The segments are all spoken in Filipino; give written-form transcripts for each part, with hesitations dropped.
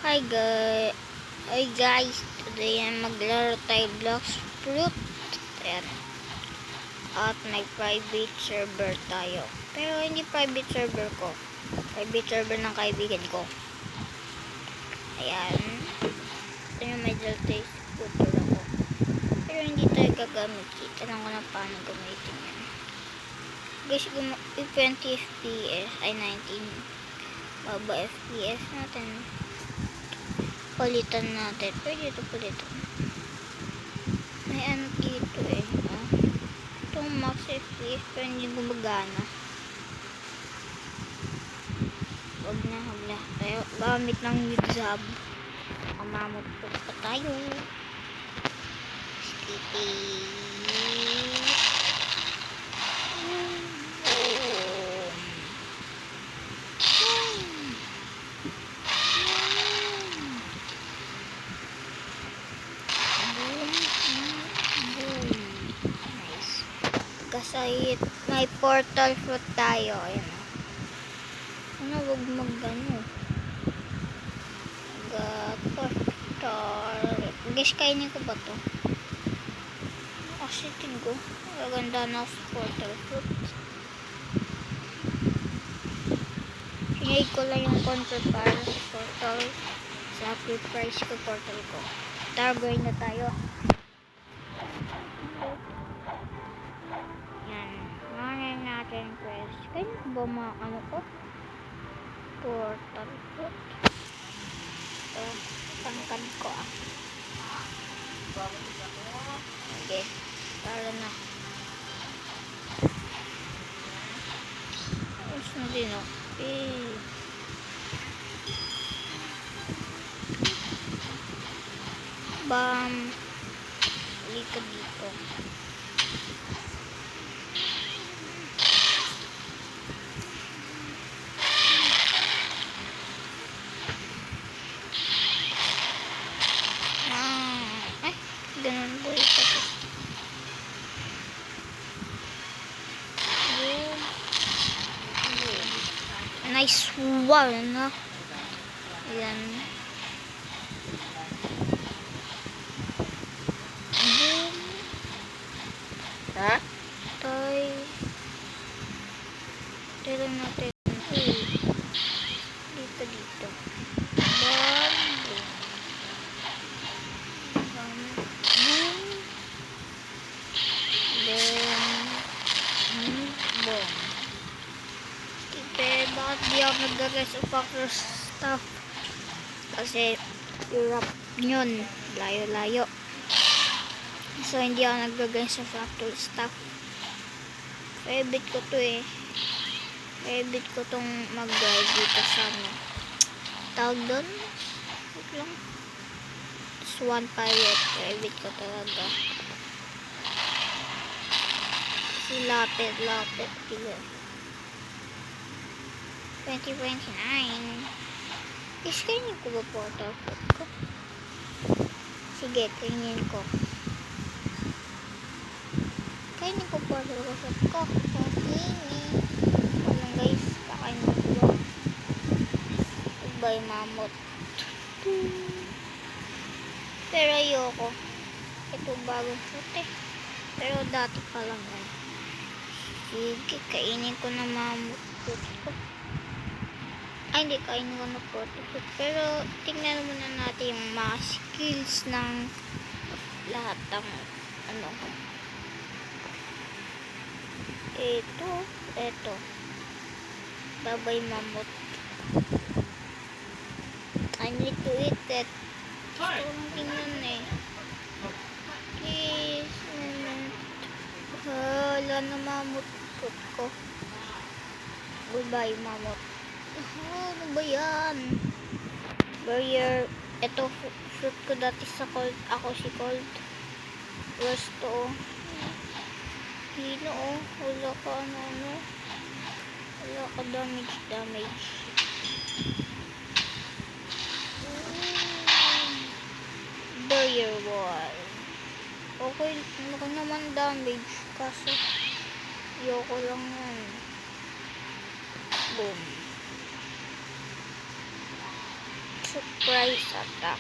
Hi guys, today ay maglaro tayo Blox Fruit. Ayan. At may private server tayo. Pero hindi private server ko. Private server ng kaibigan ko. Ayan. Ito yung may delta scooter ako. Pero hindi tayo gagamit. Kita lang ko na paano gamitin yan. Guys, 20 FPS ay 19. Baba FPS natin. Palitan natin. Pwede ito palitan. May ano dito eh. Oh. Itong max FPS pero hindi gumagana. Huwag na. Tayo gamit ng Wizab. Mamamot pa tayo. Skitty. Kasi may portal fruit tayo. Ayan o. Ano, huwag mag-ano. Portal. Guys, kainin ko ba to? Kasi tinggo. Maganda na portal fruit. Hinay ko lang yung control para sa portal. Sa price ko portal ko. Targoy na tayo. Kaya ba ano ko? Portal fruit. Ito, tangkad ko ah. Okay, tara na. Tapos na din o. Bam. Halika dito. Ganun po ito. Nice one, no? Ayan. Boom. Ha? Toy. Tira natin. Dito. Bakit di ako nag-rest of factor stuff? Kasi Europe yun, layo-layo. So hindi ako nag-rest of factor stuff. Favorite ko to eh. Favorite ko tong mag-drive dito sa ano. Tawag doon? Wait lang. Swan Pirate. Favorite ko talaga. Si Lapit. Tigil. 2029. Is kainin ko ba portal fruit ko? Sige, kainin ko. Kainin ko portal fruit ko. Kainin. Walang guys, kakainin ko ba? Goodbye, mamot. Pero ayoko. Ito bagong fruit eh. Pero dati pa lang yan. Sige, kainin ko na mamot fruit ko. Ay, hindi kainin ko na portal fruit. Pero, tingnan muna natin yung mga skills ng lahat ng ano. Ito. Babay mamot. I need to eat it. Gusto kong tingnan eh. Please, moment. Hala na mamot fruit ko. Goodbye, mamot. Ano ba yan? Barrier. Ito, fruit ko dati sa cold. Ako si cold. Worst to. Hino oh. Wala ka ano. Wala ka damage. Barrier wall. Okay. Ano naman damage. Kaso, ayoko lang yan. Boom. So, Surprise attack.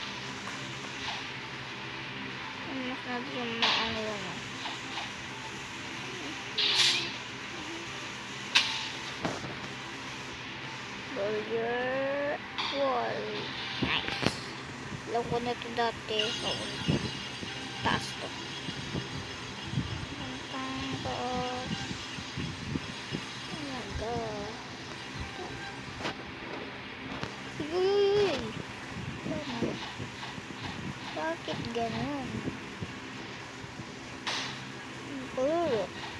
Mas natin yung mga ano yun. Burger wall. Nice. Alam ko na ito dati. Taas to. Oh my god. Uy! Bakit ganun?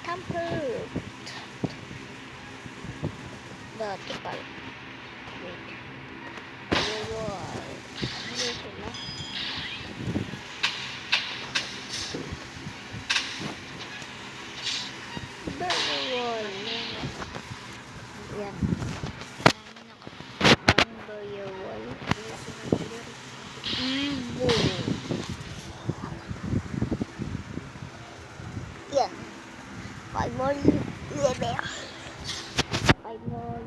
Tamper. Dati pala. Wait. Wall. Ano sila? Burger wall. Yan. Burger wall. Boom. Yan. 5 more level. 5 more.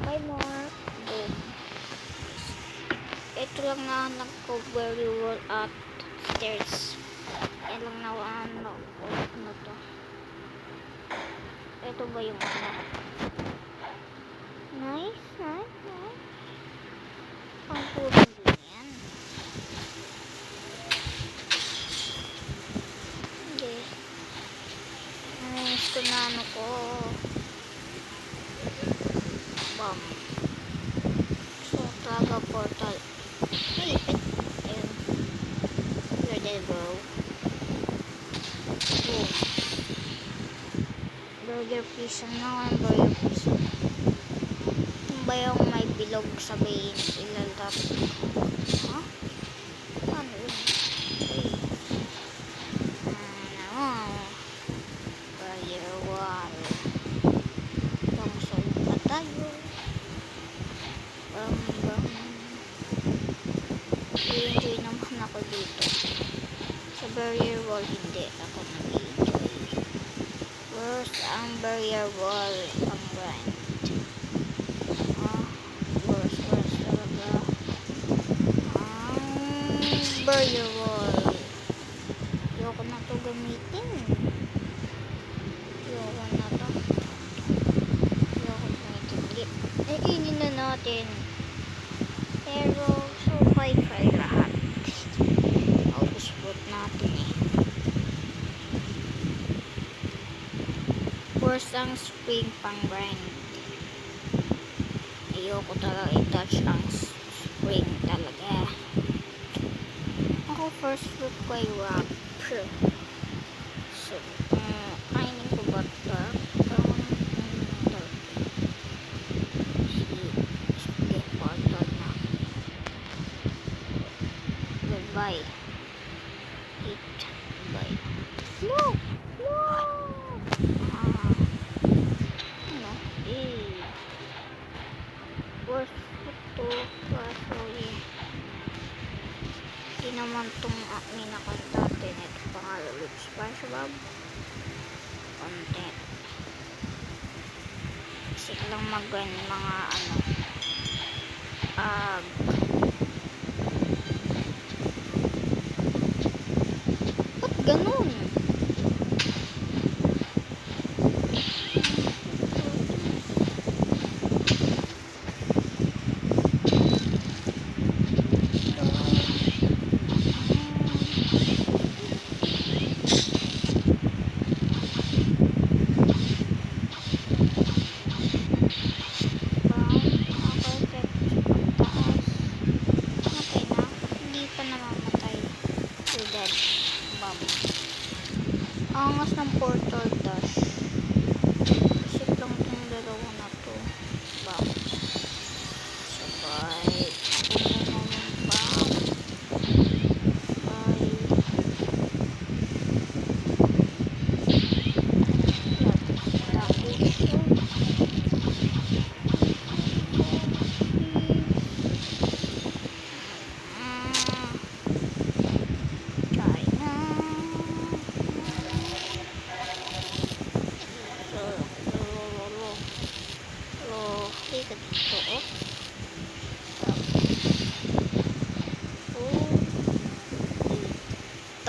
5 more. Boom. Ito lang nahanap ko. Burger wall at stairs. Yan lang nahanap ko. Ano to? Ito ba yung ano? Nice, nice, nice. Ang puro din yan. Hindi. Nice ko na ano ko. Bam. So, talaga portal. Malipit. Ayun. You're dead, bro. Boom. Burger pizza na ang burger pizza. Yung ba yung may bilog sa bayin ilalap? Ha? Ano yun? Ano? Burger wall. Pangsol pa tayo. Bam. I-enjoy naman ako dito. Sa burger wall hindi ako nag-enjoy. Worst ang burger wall ang grind. Worst talaga ang burger wall. Ayoko na to gamitin. Ayoko na to. Ayoko gamitin. Kainin na natin. Pero so try lahat. August fruit natin eh. Worst ang spring pang grind. Ayoko talaga i-touch ang spring talaga. Ako first fruit ko ay rock. So, kainin ko ba ito? Sige, portal na. Goodbye. Bye. No! No! Ano? Worst ito. Kaso hindi naman itong minakanta ito pangalan with SpongeBob content. Kasi lang mag-grind mga ano ba't ganun? Angas ng portal dash. Isip lang itong dalawa na to. Bam. Sabay. Puno naman bam. Bye. Tapos ito.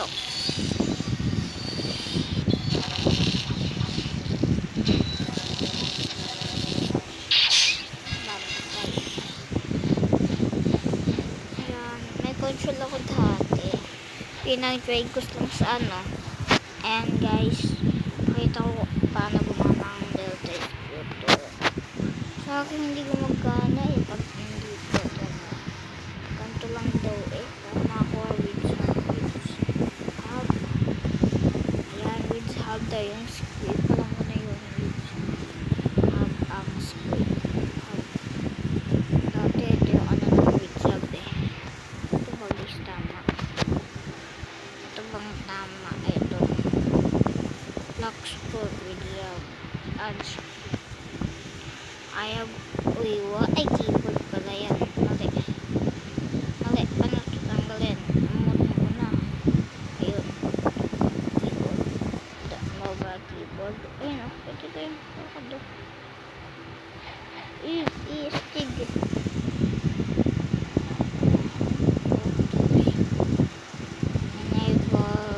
ito. Ayan, may control ako dati. Pinag-try ko lang sa ano. Ayan guys, pakita ko paano gumana ang Delta Scooter. Sa akin hindi gumagana eh pag hindi ko ganito lang daw eh. Para makakuha with hub. Ayan, with hub daw yung squid. Palang ko na yun with hub ang squid hub. Dati ito yung ano ng with hub eh. Ito ba guys tama? Ito bang tama? Ito. Lock sport with hub. Ads. Ayaw. Uy, ay keyboard pala yan. Mali. Mali. Paano ito tanggalin? Namutong ko na. Ayun. Keyboard. Mobile keyboard. Ayun o. Pwede ko yung pakado. I-stig. Enable.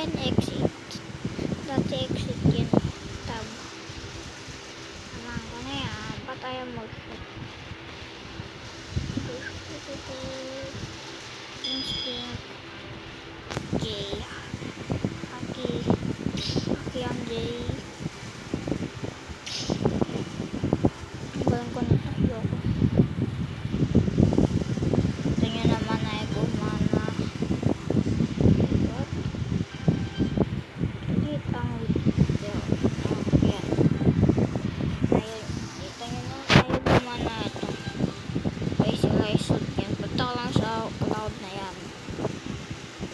Exit. Dati exit yun. Tab. Alam ko na yan. Ba't ayaw mag-shoot? Instinct. J. Aki. Aki ang J. Balang ko na tayo ako. Ito nyo naman ay gumana. Cloud na yan.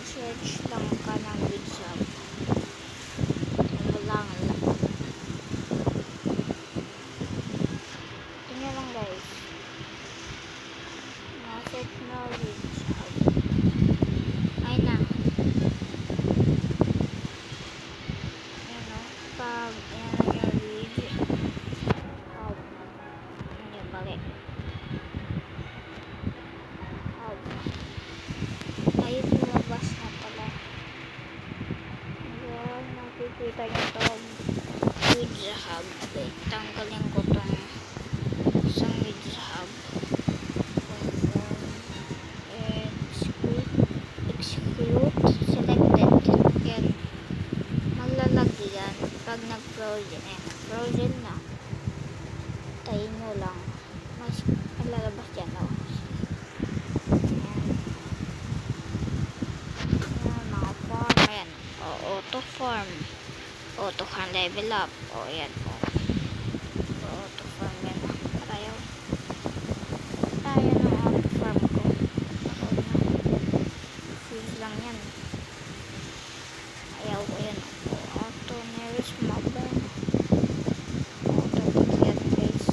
Search lang ka ng WhatsApp. Lang. Tingnan lang guys. Naset na WhatsApp. Ay na. Ayan o. Pag ayan na yung read. Out. Ayan yung balik. Ayun, lumabas na pala. Ayan, nakikita nyo ito. With the hub. Wait, tanggalin ko itong isang with the hub. Execute. Selected. Yan. Maglalag yan. Pag nag-frozen. Ayan, frozen na. Tayin nyo lang. Mas lalabas yan. Oh. Auto farm. Auto can level up. O, yan po. Auto farm yan. Tayo ng auto farm ko. Freeze lang yan. Ayaw ko yan. Auto nearest mobile. Auto yan guys.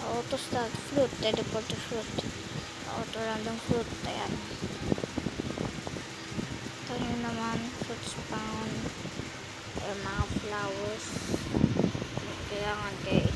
Auto start fruit. Teleport to fruit. Auto random fruit. Ayan. Ito naman fruits found or mga flowers kailangan kayo